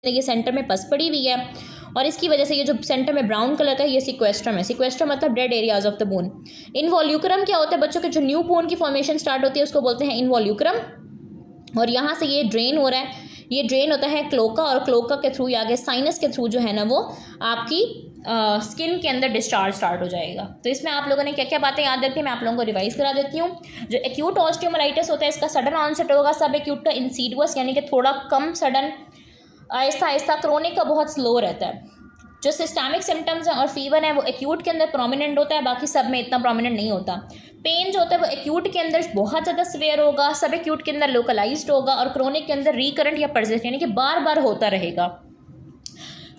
ये सेंटर में पस पड़ी हुई है और इसकी वजह से ये जो सेंटर में ब्राउन कलर का ये सिक्वेस्ट्रम है। सिक्वेस्ट्रम मतलब dead areas of the bone. Involucrum क्या होता है बच्चों के, जो न्यू बोन की फॉर्मेशन स्टार्ट होती है उसको बोलते हैं इनवॉल्यूक्रम। और यहाँ से ये ड्रेन हो रहा है, ये ड्रेन होता है क्लोका, और क्लोका के थ्रू या आगे साइनस के थ्रू जो है ना वो आपकी स्किन के अंदर डिस्चार्ज स्टार्ट हो जाएगा। तो इसमें आप लोगों ने क्या क्या बातें याद रखी, मैं आप लोगों को रिवाइज करा देती हूँ। जो एक्यूट ऑस्टियोमाइलिटिस होता है इसका सडन ऑनसेट होगा, सब एक्यूट का इंसीडियस यानी कि थोड़ा कम सडन, आहिस्ता आहिस्ता। क्रोनिक का बहुत स्लो रहता है। जो सिस्टमिक सिम्टम्स हैं और फीवर है वो एक्यूट के अंदर प्रोमिनेंट होता है, बाकी सब में इतना प्रोमिनेंट नहीं होता। पेन जो होता है वो एक्यूट के अंदर बहुत ज़्यादा सिवियर होगा, सब एक्यूट के अंदर लोकलाइज्ड होगा, और क्रोनिक के अंदर रिकरेंट या परसिस्ट यानी कि बार बार होता रहेगा।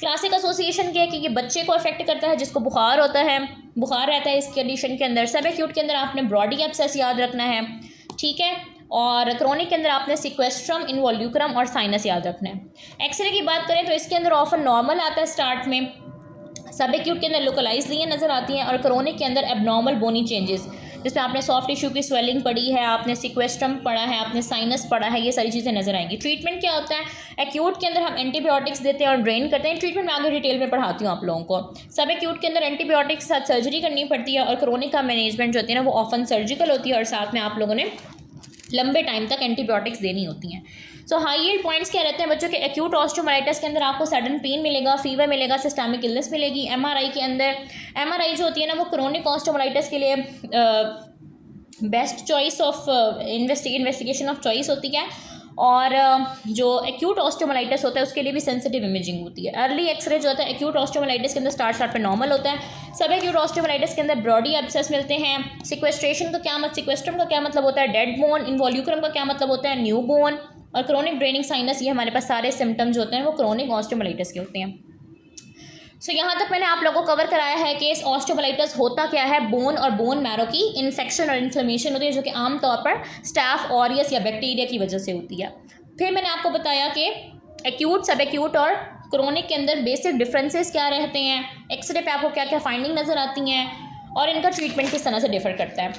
क्लासिक एसोसिएशन क्या है कि ये बच्चे को अफेक्ट करता है जिसको बुखार होता है, बुखार रहता है इस कंडीशन के अंदर। सब एक्यूट के अंदर आपने ब्रॉडी एब्सेस याद रखना है, ठीक है। और क्रोनिक के अंदर आपने सिक्वेस्ट्रम, इनवॉल्यूक्रम और साइनस याद रखना है। एक्सरे की बात करें तो इसके अंदर ऑफन नॉर्मल आता है स्टार्ट में, सब एक्यूट के अंदर लोकलाइज लिए नजर आती हैं, और क्रोनिक के अंदर एबनॉर्मल बोनी चेंजेस, जिसमें आपने सॉफ्ट टिश्यू की स्वेलिंग पढ़ी है, आपने सिक्वेस्ट्रम पढ़ा है, आपने साइनस पढ़ा है, ये सारी चीज़ें नजर आएंगी। ट्रीटमेंट क्या होता है, एक्यूट के अंदर हम एंटीबायोटिक्स देते हैं और ड्रेन करते हैं। ट्रीटमेंट में आगे डिटेल में पढ़ाती हूँ आप लोगों को। सब एक्यूट के अंदर एंटीबायोटिक्स के साथ सर्जरी करनी पड़ती है, और क्रोनिक का मैनेजमेंट जो होती है ना वो ऑफन सर्जिकल होती है, और साथ में आप लोगों ने लंबे टाइम तक एंटीबायोटिक्स देनी होती हैं। सो हाई यील्ड पॉइंट्स क्या रहते हैं बच्चों के, एक्यूट ऑस्टियोमाइलिटिस के अंदर आपको सडन पेन मिलेगा, फीवर मिलेगा, सिस्टमिक इलनेस मिलेगी। एमआरआई के अंदर, एमआरआई जो होती है ना वो क्रोनिक ऑस्टियोमाइलिटिस के लिए best choice of investigation of choice होती है, और जो एक्यूट ऑस्टियोमाइलिटिस होता है उसके लिए भी सेंसिटिव इमेजिंग होती है। अर्ली एक्सरे जो होता है एक्यूट ऑस्टियोमाइलिटिस के अंदर स्टार्ट पे नॉर्मल होता है। सब एक्यूट ऑस्टियोमाइलिटिस के अंदर ब्रॉडी एब्सेस मिलते हैं। सिक्वेस्ट्रेशन का क्या सिक्वेस्ट्रम का क्या मतलब होता है, डेड बोन। इनवॉल्यूक्रम का क्या मतलब होता है, न्यू बोन। और क्रोनिक ड्रेनिंग साइनस, ये हमारे पास सारे सिम्टम्स जो होते हैं वो क्रोनिक ऑस्टियोमाइलिटिस के होते हैं। सो यहाँ तक मैंने आप लोगों को कवर कराया है कि इस ऑस्टियोमाइलिटिस होता क्या है, बोन और बोन मैरो की इन्फेक्शन और इन्फ्लेमेशन होती है, जो कि आमतौर पर स्टैफ ऑरियस या बैक्टीरिया की वजह से होती है। फिर मैंने आपको बताया कि एक्यूट, सब एक्यूट और क्रोनिक के अंदर बेसिक डिफरेंसेस क्या रहते हैं, एक्सरे पे आपको क्या क्या फाइंडिंग नज़र आती हैं, और इनका ट्रीटमेंट किस तरह से डिफर करता है।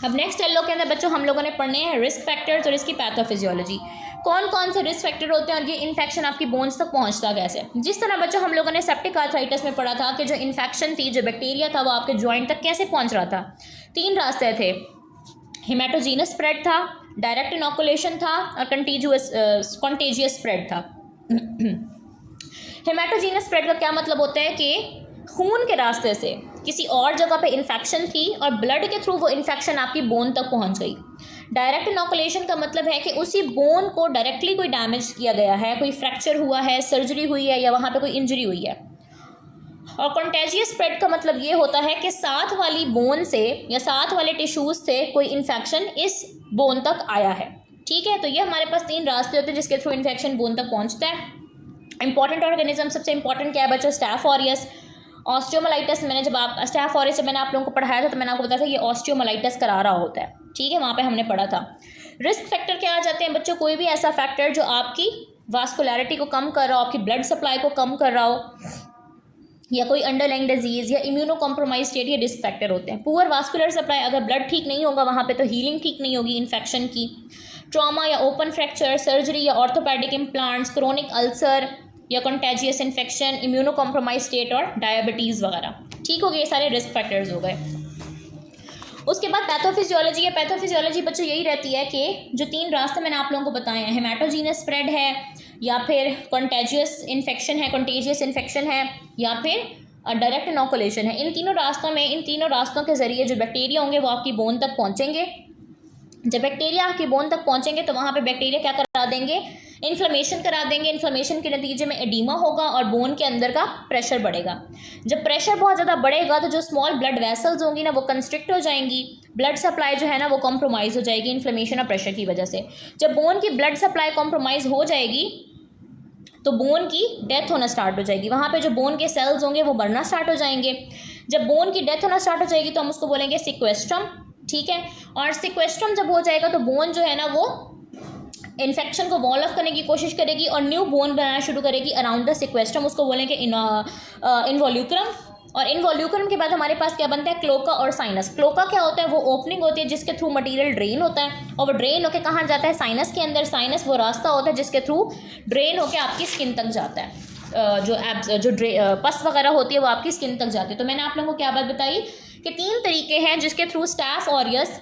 अब नेक्स्ट एलो के अंदर बच्चों हम लोगों ने पढ़ने हैं रिस्क फैक्टर्स और इसकी पैथोफिजियोलॉजी। कौन कौन से रिस्क फैक्टर होते हैं और ये इन्फेक्शन आपकी बोन्स तक पहुंचता कैसे। जिस तरह बच्चों हम लोगों ने सेप्टिक आर्थराइटिस में पढ़ा था कि जो इन्फेक्शन थी, जो बैक्टीरिया था वो आपके जॉइंट तक कैसे पहुंच रहा था। 3 रास्ते थे, हेमाटोजीनस स्प्रेड था, डायरेक्ट इनोकुलेशन था, और कॉन्टेजियस स्प्रेड था। हेमाटोजीनस स्प्रेड का क्या मतलब होता है कि खून के रास्ते से किसी और जगह पे इन्फेक्शन थी और ब्लड के थ्रू वो इन्फेक्शन आपकी बोन तक पहुंच गई। डायरेक्ट इनोकुलेशन का मतलब है कि उसी बोन को डायरेक्टली कोई डैमेज किया गया है, कोई फ्रैक्चर हुआ है, सर्जरी हुई है, या वहाँ पे कोई इंजरी हुई है। और कॉन्टेजियस स्प्रेड का मतलब ये होता है कि साथ वाली बोन से या साथ वाले टिश्यूज से कोई इन्फेक्शन इस बोन तक आया है, ठीक है। तो ये हमारे पास 3 रास्ते होते हैं जिसके थ्रू इन्फेक्शन बोन तक पहुँचता है। इंपॉर्टेंट ऑर्गेनिज्म सबसे इंपॉर्टेंट क्या है बच्चों, स्टैफ ऑरियस। ऑस्टियोमाइलिटिस मैंने जब आप स्टैफ ऑरियस मैंने आप लोगों को पढ़ाया था तो मैंने आपको बताया था ये ऑस्टियोमाइलिटिस करा रहा होता है, ठीक है, वहाँ पे हमने पढ़ा था। रिस्क फैक्टर क्या आ जाते हैं बच्चों, कोई भी ऐसा फैक्टर जो आपकी वास्कुलैरिटी को कम कर रहा हो, आपकी ब्लड सप्लाई को कम कर रहा हो, या कोई अंडरलाइंग डिजीज या इम्यूनो कॉम्प्रोमाइज स्टेट, ये रिस्क फैक्टर होते हैं। पुअर वास्कुलर सप्लाई, अगर ब्लड ठीक नहीं होगा वहाँ पे तो हीलिंग ठीक नहीं होगी इन्फेक्शन की। ट्रॉमा या ओपन फ्रैक्चर, सर्जरी या ऑर्थोपेडिक इम्प्लांट्स, क्रोनिक अल्सर या contagious infection, immuno compromise state और डायबिटीज़ वगैरह, ठीक हो गए, ये सारे रिस्क फैक्टर्स हो गए। उसके बाद पैथोफिजियोलॉजी है। पैथोफिजियोलॉजी बच्चों यही रहती है कि जो 3 रास्ते मैंने आप लोगों को बताए हैं, हेमाटोजीनस स्प्रेड है, या फिर कॉन्टेजियस इन्फेक्शन है, या फिर डायरेक्ट इनोकुलेशन है। इन तीनों रास्तों के ज़रिए जो बैक्टीरिया होंगे वो आपकी बोन तक पहुँचेंगे। जब बैक्टीरिया आपकी बोन तक पहुँचेंगे तो वहाँ पे बैक्टीरिया क्या करा देंगे, इन्फ्लेमेशन करा देंगे। इन्फ्लेमेशन के नतीजे में एडीमा होगा और बोन के अंदर का प्रेशर बढ़ेगा। जब प्रेशर बहुत ज़्यादा बढ़ेगा तो जो स्मॉल ब्लड वेसल्स होंगी ना वो कंस्ट्रिक्ट हो जाएंगी, ब्लड सप्लाई जो है ना वो कॉम्प्रोमाइज़ हो जाएगी इन्फ्लेमेशन और प्रेशर की वजह से। जब बोन की ब्लड सप्लाई कॉम्प्रोमाइज़ हो जाएगी तो बोन की डेथ होना स्टार्ट हो जाएगी। वहाँ पे जो बोन के सेल्स होंगे वो बढ़ना स्टार्ट हो जाएंगे। जब बोन की डेथ होना स्टार्ट हो जाएगी तो हम उसको बोलेंगे सिक्वेस्ट्रम, ठीक है। और सिक्वेस्ट्रम जब हो जाएगा तो बोन जो है ना वो इन्फेक्शन को वॉल ऑफ करने की कोशिश करेगी और न्यू बोन बनाना शुरू करेगी अराउंड द सिक्वेस्ट्रम, उसको बोलेंगे इनवॉल्यूक्रम। और इनवॉल्यूक्रम के बाद हमारे पास क्या बनता है, क्लोका और साइनस। क्लोका क्या होता है, वो ओपनिंग होती है जिसके थ्रू मटेरियल ड्रेन होता है और वो ड्रेन होकर कहाँ जाता है, साइनस के अंदर। साइनस वो रास्ता होता है जिसके थ्रू ड्रेन होकर आपकी स्किन तक जाता है। जो पस वगैरह होती है वो आपकी स्किन तक जाती है। तो मैंने आप लोगों को क्या बात बताई कि 3 तरीके हैं जिसके थ्रू स्टाफ ऑरियस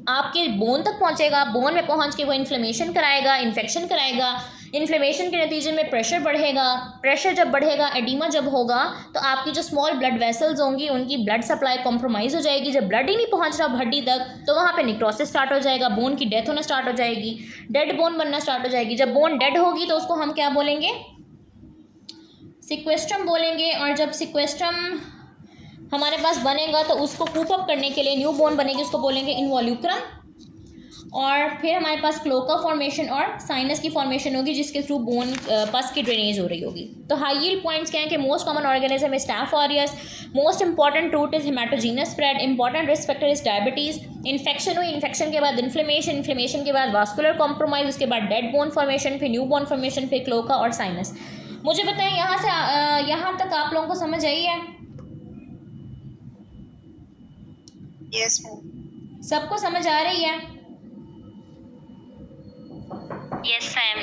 आपके बोन तक पहुंचेगा। बोन में पहुंच के वो इन्फ्लेमेशन कराएगा, इन्फेक्शन कराएगा। इन्फ्लेमेशन के नतीजे में प्रेशर बढ़ेगा। प्रेशर जब बढ़ेगा, एडिमा जब होगा, तो आपकी जो स्मॉल ब्लड वेसल्स होंगी उनकी ब्लड सप्लाई कॉम्प्रोमाइज़ हो जाएगी। जब ब्लड ही नहीं पहुंच रहा हड्डी तक, तो वहाँ पे निक्रोसिस स्टार्ट हो जाएगा, बोन की डेथ होना स्टार्ट हो जाएगी, डेड बोन बनना स्टार्ट हो जाएगी। जब बोन डेड होगी तो उसको हम क्या बोलेंगे, सिक्वेस्ट्रम बोलेंगे। और जब सिक्वेस्ट्रम हमारे पास बनेगा तो उसको कूप अप करने के लिए न्यू बोन बनेगी, उसको बोलेंगे इनवॉल्यूक्रम। और फिर हमारे पास क्लोका फॉर्मेशन और साइनस की फॉर्मेशन होगी जिसके थ्रू बोन पस की ड्रेनेज हो रही होगी। तो हाई यील्ड पॉइंट्स क्या है कि most common organism is staph aureus, most important route is haematogenous spread, important risk factor is diabetes, infection हुई, इन्फेक्शन के बाद इन्फ्लेमेशन, इन्फ्लेमेशन के बाद वास्कुलर कॉम्प्रोमाइज, उसके बाद डेड बोन फॉर्मेशन, फिर न्यू बोन फॉर्मेशन, फिर क्लोका और साइनस। मुझे बताएं यहाँ से यहाँ तक आप लोगों को समझ आई है? यस सबको समझ आ रही है? Yes ma'am.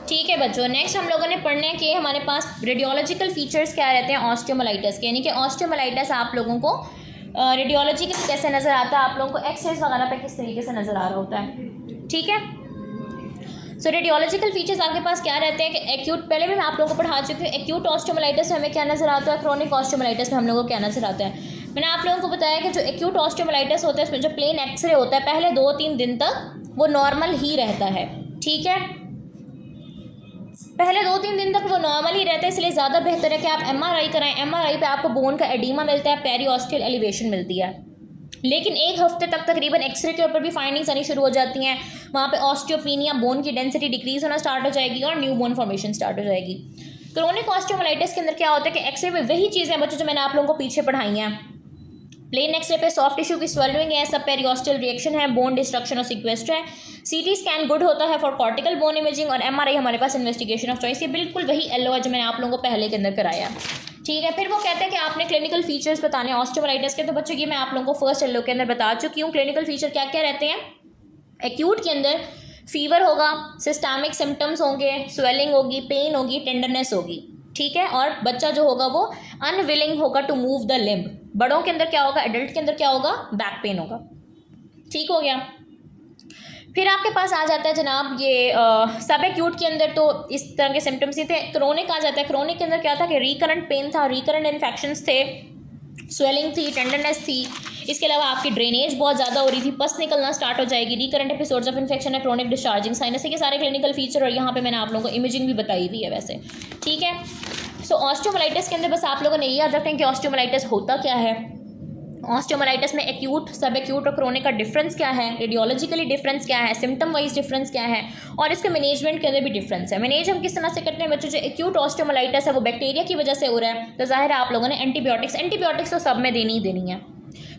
ठीक है बच्चों, नेक्स्ट हम लोगों ने पढ़ना है कि हमारे पास रेडियोलॉजिकल फीचर्स क्या रहते हैं ऑस्टियोमाइलिटिस के। यानी कि ऑस्टियोमाइलिटिस आप लोगों को रेडियोलॉजिकली कैसे नज़र आता है, आप लोगों को एक्सरेज वगैरह पे किस तरीके से नज़र आ रहा होता है। ठीक है, सो रेडियोलॉजिकल फीचर्स आपके पास क्या रहते हैं कि एक्यूट, पहले भी मैं आप लोगों को पढ़ा चुकी हूँ। एक्यूट ऑस्टियोमाइलिटिस में हमें क्या नज़र आता है, क्रोनिक ऑस्टियोमाइलिटिस में हम लोगों को क्या नज़र आता है। मैंने आप लोगों को बताया कि जो एक्यूट ऑस्टियोमाइलिटिस होता है उसमें जो प्लेन एक्सरे होता है पहले 2-3 दिन तक वो नॉर्मल ही रहता है। ठीक है, पहले 2-3 दिन तक वो नॉर्मल ही रहता है, इसलिए ज़्यादा बेहतर है कि आप MRI कराएं। MRI पे आपको बोन का एडीमा मिलता है, पेरीऑस्टियल एलिवेशन मिलती है। लेकिन 1 हफ्ते तक तकरीबन एक्सरे के ऊपर भी फाइंडिंग्स आनी शुरू हो जाती हैं। वहाँ पे ऑस्टियोपीनिया, बोन की डेंसिटी डिक्रीज होना स्टार्ट हो जाएगी और न्यू बोन फॉर्मेशन स्टार्ट हो जाएगी। क्रोनिक ऑस्टियोमाइलिटिस के अंदर क्या होता है कि एक्सरे में वही चीज़ें बच्चों जो मैंने आप लोगों को पीछे पढ़ाई हैं। प्लेन एक्सरे पे सॉफ्ट टिश्यू की स्वेलिंग है, सब पेरियोस्टल रिएक्शन है, बोन डिस्ट्रक्शन और सिक्वेस्टर है। CT स्कैन गुड होता है फॉर कॉर्टिकल बोन इमेजिंग और MRI हमारे पास इन्वेस्टिगेशन ऑफ चॉइस। ये बिल्कुल वही एलो है जो मैंने आप लोगों को पहले के अंदर कराया। ठीक है, फिर वो कहते हैं कि आपने क्लिनिकल फीचर्स बताने ऑस्टियोमाइलिटिस के। तो बच्चों ये मैं आप लोगों को फर्स्ट एलो के अंदर बता चुकी हूँ। क्लिनिकल फीचर क्या क्या रहते हैं। एक्यूट के अंदर फीवर होगा, सिस्टमिक सिम्टम्स होंगे, स्वेलिंग होगी, पेन होगी, टेंडरनेस होगी। ठीक है, और बच्चा जो होगा वो अनविलिंग होगा टू मूव द लिम्ब। बड़ों के अंदर क्या होगा, एडल्ट के अंदर क्या होगा, बैक पेन होगा। ठीक हो गया। फिर आपके पास आ जाता है जनाब ये सब एक्यूट के अंदर तो इस तरह के सिम्टम्स ही थे। क्रोनिक आ जाता है। क्रोनिक के अंदर क्या था कि रिकरेंट पेन था, रिकरेंट इन्फेक्शंस थे, स्वेलिंग थी, टेंडरनेस थी। इसके अलावा आपकी ड्रेनेज बहुत ज़्यादा हो रही थी, पस निकलना स्टार्ट हो जाएगी, रिकरेंट एपिसोड्स ऑफ इन्फेक्शन है, क्रोनिक डिस्चार्जिंग साइनस के सारे क्लिनिकल फीचर। और यहाँ पे मैंने आप लोगों को इमेजिंग भी बताई हुई है वैसे। ठीक है, सो ऑस्टियोमाइलिटिस के अंदर बस आप लोगों ने ये याद रखें कि ऑस्टियोमाइलिटिस होता क्या है। ऑस्टियोमाइलिटिस में एक्यूट, सब एक्यूट और क्रोनिक का डिफरेंस क्या है, रेडियोलॉजिकली डिफरेंस क्या है, सिम्टम वाइज डिफरेंस क्या है, और इसके मैनेजमेंट के अंदर भी डिफरेंस है। मैनेज हम किस तरह से करते हैं बच्चों। जो एक्यूट ऑस्टियोमाइलिटिस है वो बैक्टीरिया की वजह से हो रहा है, तो जाहिर है आप लोगों ने एंटीबायोटिक्स तो सब में देनी ही देनी है।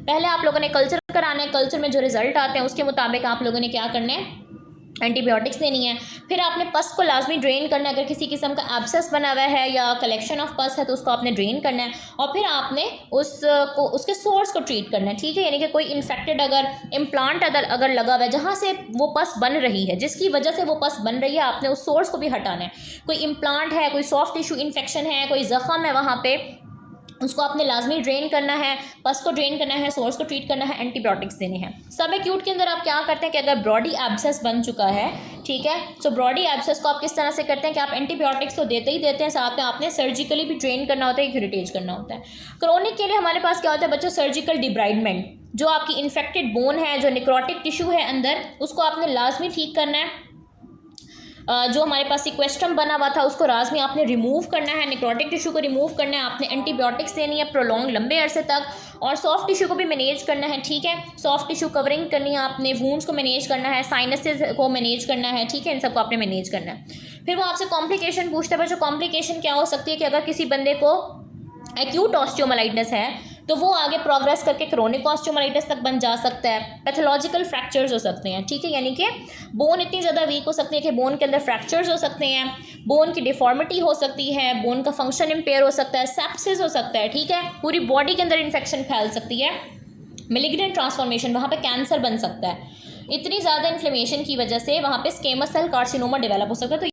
पहले आप लोगों ने कल्चर कराना है, कल्चर में जो रिजल्ट आते हैं उसके मुताबिक आप लोगों ने क्या करना है, एंटीबायोटिक्स देनी है। फिर आपने पस को लाजमी ड्रेन करना है। अगर किसी किस्म का एब्सेस बना हुआ है या कलेक्शन ऑफ पस है तो उसको आपने ड्रेन करना है और फिर आपने उसके सोर्स को ट्रीट करना है। ठीक है, यानी कि कोई इन्फेक्टेड अगर इम्प्लांट अगर लगा हुआ है जहाँ से वो पस बन रही है, जिसकी वजह से वो पस बन रही है, आपने उस सोर्स को भी हटाना है। कोई इम्प्लांट है, कोई सॉफ्ट टिश्यू इन्फेक्शन है, कोई जख्म है, वहाँ पे उसको आपने लाजमी ड्रेन करना है, पस को ड्रेन करना है, सोर्स को ट्रीट करना है, एंटीबायोटिक्स देने हैं। सब एक्यूट के अंदर आप क्या करते हैं कि अगर ब्रॉडी एब्सेस बन चुका है, ठीक है, सो ब्रॉडी एब्सेस को आप किस तरह से करते हैं कि आप एंटीबायोटिक्स तो देते ही देते हैं, साथ में आपने सर्जिकली भी ड्रेन करना होता है, क्यूरेटेज करना होता है। क्रोनिक के लिए हमारे पास क्या होता है बच्चों, सर्जिकल डिब्राइडमेंट। जो आपकी इन्फेक्टेड बोन है, जो निक्रोटिक टिश्यू है अंदर, उसको आपने लाजमी ठीक करना है। जो हमारे पास सिक्वेस्ट्रम बना हुआ था उसको लाजमी आपने रिमूव करना है, निक्रोटिक टिश्यू को रिमूव करना है, आपने एंटीबायोटिक्स देनी है प्रोलॉन्ग लंबे अरसे तक, और सॉफ्ट टिश्यू को भी मैनेज करना है। ठीक है, सॉफ्ट टिश्यू कवरिंग करनी है आपने, वूंड्स को मैनेज करना है, साइनसेस को मैनेज करना है। ठीक है, इन सबको आपने मैनेज करना है। फिर वो आपसे कॉम्प्लिकेशन पूछता है, जो कॉम्प्लिकेशन क्या हो सकती है कि अगर किसी बंदे को एक्यूट ऑस्टियोमाइलिटिस है तो वो आगे प्रोग्रेस करके क्रोनिक ऑस्टियोमाइलिटिस तक बन जा सकता है। पैथोलॉजिकल फ्रैक्चर्स हो सकते हैं, ठीक है, यानी कि बोन इतनी ज़्यादा वीक हो सकती है कि बोन के अंदर फ्रैक्चर्स हो सकते हैं, बोन की डिफॉर्मिटी हो सकती है, बोन का फंक्शन इम्पेयर हो सकता है, सेप्सिस हो सकता है, ठीक है, पूरी बॉडी के अंदर इन्फेक्शन फैल सकती है, मेलिग्नेंट ट्रांसफॉर्मेशन, वहाँ पे कैंसर बन सकता है। इतनी ज़्यादा इन्फ्लेमेशन की वजह से वहाँ पे स्क्वेमस सेल कार्सिनोमा डेवलप हो सकता है। तो